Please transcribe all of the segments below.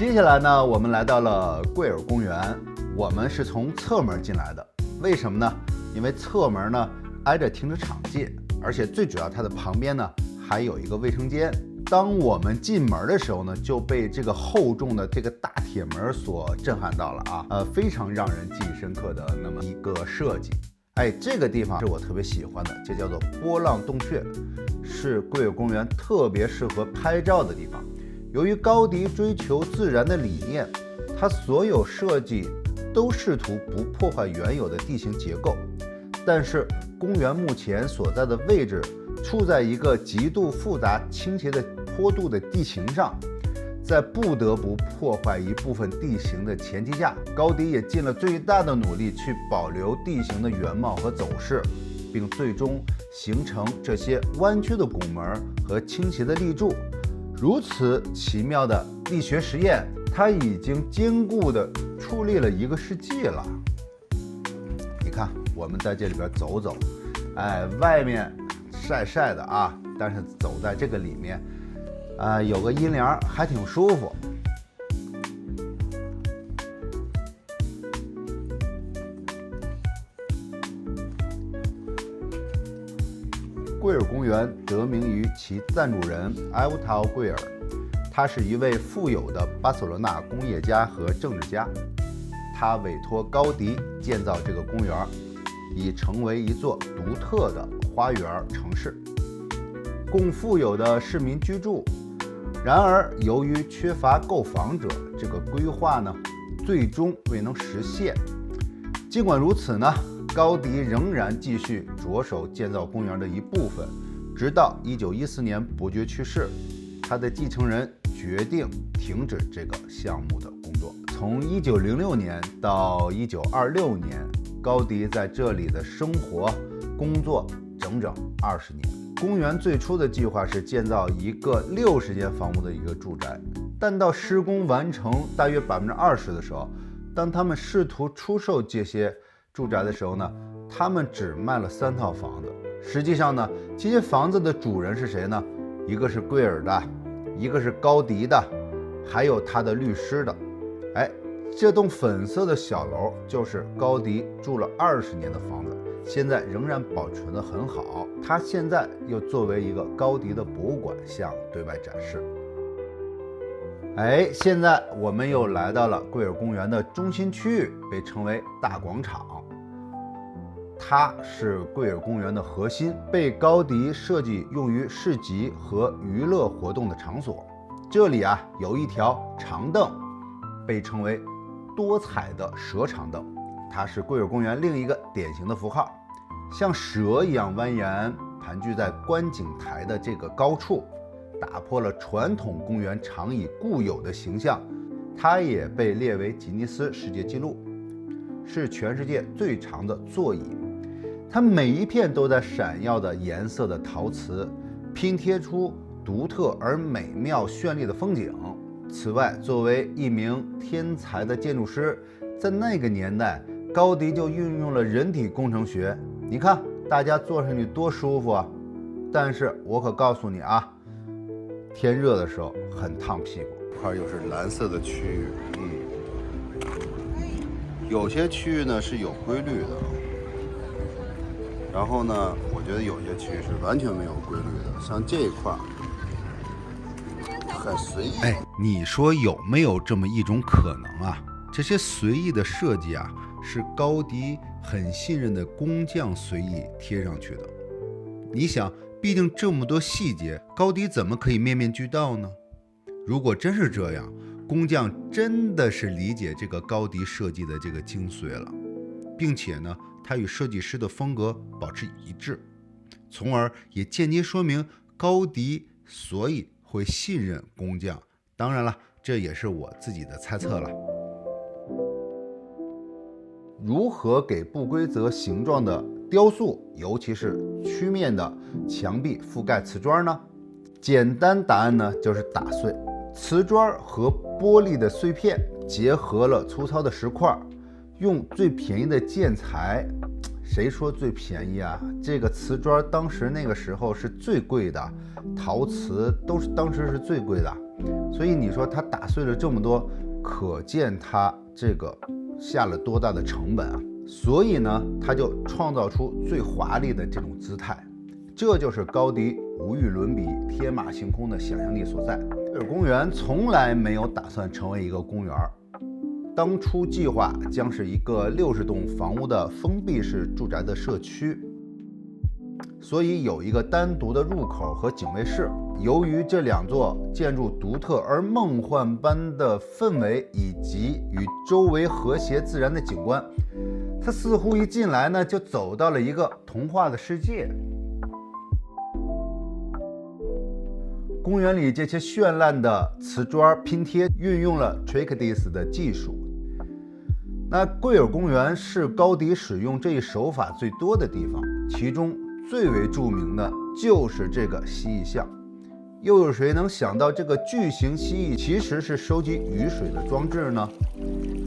接下来呢，我们来到了贵尔公园，我们是从侧门进来的。为什么呢？因为侧门呢挨着停车场近，而且最主要它的旁边呢还有一个卫生间。当我们进门的时候呢，就被这个厚重的这个大铁门所震撼到了啊，非常让人记忆深刻的那么一个设计。这个地方是我特别喜欢的，这叫做波浪洞穴，是贵尔公园特别适合拍照的地方。由于高迪追求自然的理念，他所有设计都试图不破坏原有的地形结构，但是公园目前所在的位置处在一个极度复杂倾斜的坡度的地形上，在不得不破坏一部分地形的前提下，高迪也尽了最大的努力去保留地形的原貌和走势，并最终形成这些弯曲的拱门和倾斜的立柱。如此奇妙的力学实验，它已经坚固地矗立了1个世纪了。你看，我们在这里边走走，外面晒晒的啊，但是走在这个里面，有个阴凉，还挺舒服。贵尔公园得名于其赞助人埃乌塔奥·贵尔，他是一位富有的巴塞罗那工业家和政治家。他委托高迪建造这个公园，以成为一座独特的花园城市，供富有的市民居住。然而，由于缺乏购房者，这个规划呢，最终未能实现。尽管如此呢，高迪仍然继续着手建造公园的一部分，直到1914年伯爵去世，他的继承人决定停止这个项目的工作。从1906年到1926年，高迪在这里的生活工作整整20年。公园最初的计划是建造一个60间房屋的一个住宅，但到施工完成大约20%的时候，当他们试图出售这些住宅的时候呢，他们只卖了3套房子。实际上呢，这些房子的主人是谁呢？一个是贵尔的，一个是高迪的，还有他的律师的。这栋粉色的小楼就是高迪住了20年的房子，现在仍然保存得很好。它现在又作为一个高迪的博物馆向对外展示。现在我们又来到了贵尔公园的中心区域，被称为大广场。它是贵尔公园的核心，被高迪设计用于市集和娱乐活动的场所。这里有一条长凳，被称为多彩的蛇长凳，它是贵尔公园另一个典型的符号，像蛇一样蜿蜒盘踞在观景台的这个高处，打破了传统公园常以固有的形象。它也被列为吉尼斯世界纪录，是全世界最长的座椅。它每一片都在闪耀的颜色的陶瓷拼贴出独特而美妙绚丽的风景。此外，作为一名天才的建筑师，在那个年代，高迪就运用了人体工程学。你看，大家坐上去多舒服啊！但是我可告诉你啊，天热的时候很烫屁股。这块又是蓝色的区域，有些区域呢是有规律的，然后呢，我觉得有些区域是完全没有规律的，像这一块很随意。你说有没有这么一种可能啊？这些随意的设计是高迪很信任的工匠随意贴上去的。你想，毕竟这么多细节，高迪怎么可以面面俱到呢？如果真是这样，工匠真的是理解这个高迪设计的这个精髓了，并且呢，他与设计师的风格保持一致，从而也间接说明高迪所以会信任工匠。当然了，这也是我自己的猜测了。如何给不规则形状的雕塑，尤其是曲面的墙壁覆盖瓷砖呢？简单答案呢就是打碎。瓷砖和玻璃的碎片结合了粗糙的石块，用最便宜的建材。谁说最便宜啊？这个瓷砖当时那个时候是最贵的，陶瓷都是当时是最贵的。所以你说他打碎了这么多，可见他这个下了多大的成本啊！所以呢，他就创造出最华丽的这种姿态，这就是高迪无与伦比、天马行空的想象力所在。贵尔公园从来没有打算成为一个公园，当初计划将是一个60栋房屋的封闭式住宅的社区，所以有一个单独的入口和警卫室。由于这2座建筑独特而梦幻般的氛围，以及与周围和谐自然的景观，它似乎一进来呢，就走到了一个童话的世界。公园里这些绚烂的瓷砖拼贴运用了 Tricadis 的技术。那贵尔公园是高迪使用这一手法最多的地方，其中最为著名的就是这个蜥蜴像。又有谁能想到这个巨型蜥蜴其实是收集雨水的装置呢？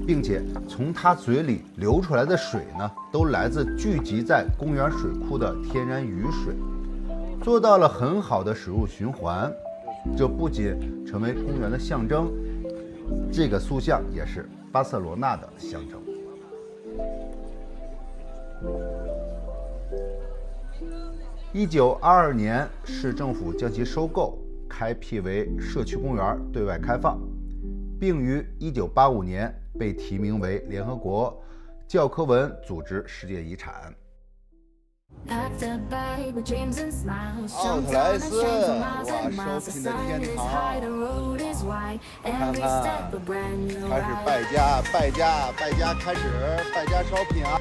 并且从它嘴里流出来的水呢，都来自聚集在公园水库的天然雨水，做到了很好的水物循环。这不仅成为公园的象征，这个塑像也是巴塞罗那的象征。1922年，市政府将其收购，开辟为社区公园，对外开放，并于1985年被提名为联合国教科文组织世界遗产。奥特莱斯，哇，shopping的天堂！看看，开始败家，开始败家 shopping 啊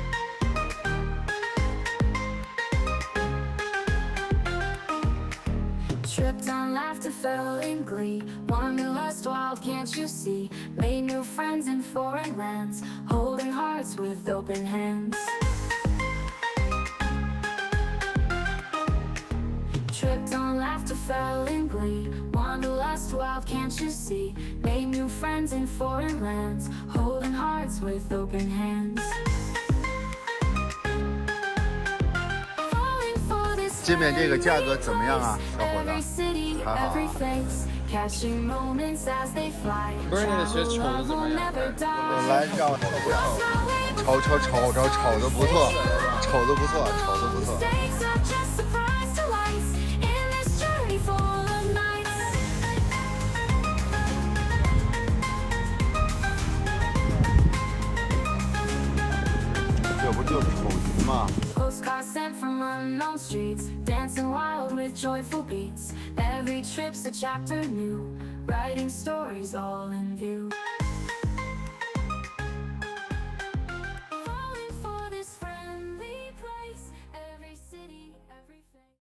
！Tripped on laughter, fell in glee. Wanderlust wild, can't you see? Made new friends in foreign lands, holding hearts with open hands. Tripped on laughter, fell in glee. Wanderlust wild, can't you see? Made new friends in foreign lands, holding hearts with open hands. 这边这个价格怎么样啊，小伙子？还好啊。不是那些瞅的怎么样？来让瞅的不错，瞅的不错。这不就是丑鱼吗？Postcards sent from unknown streets, dancing wild with joyful beats. Every trip's a chapter new, writing stories all in view.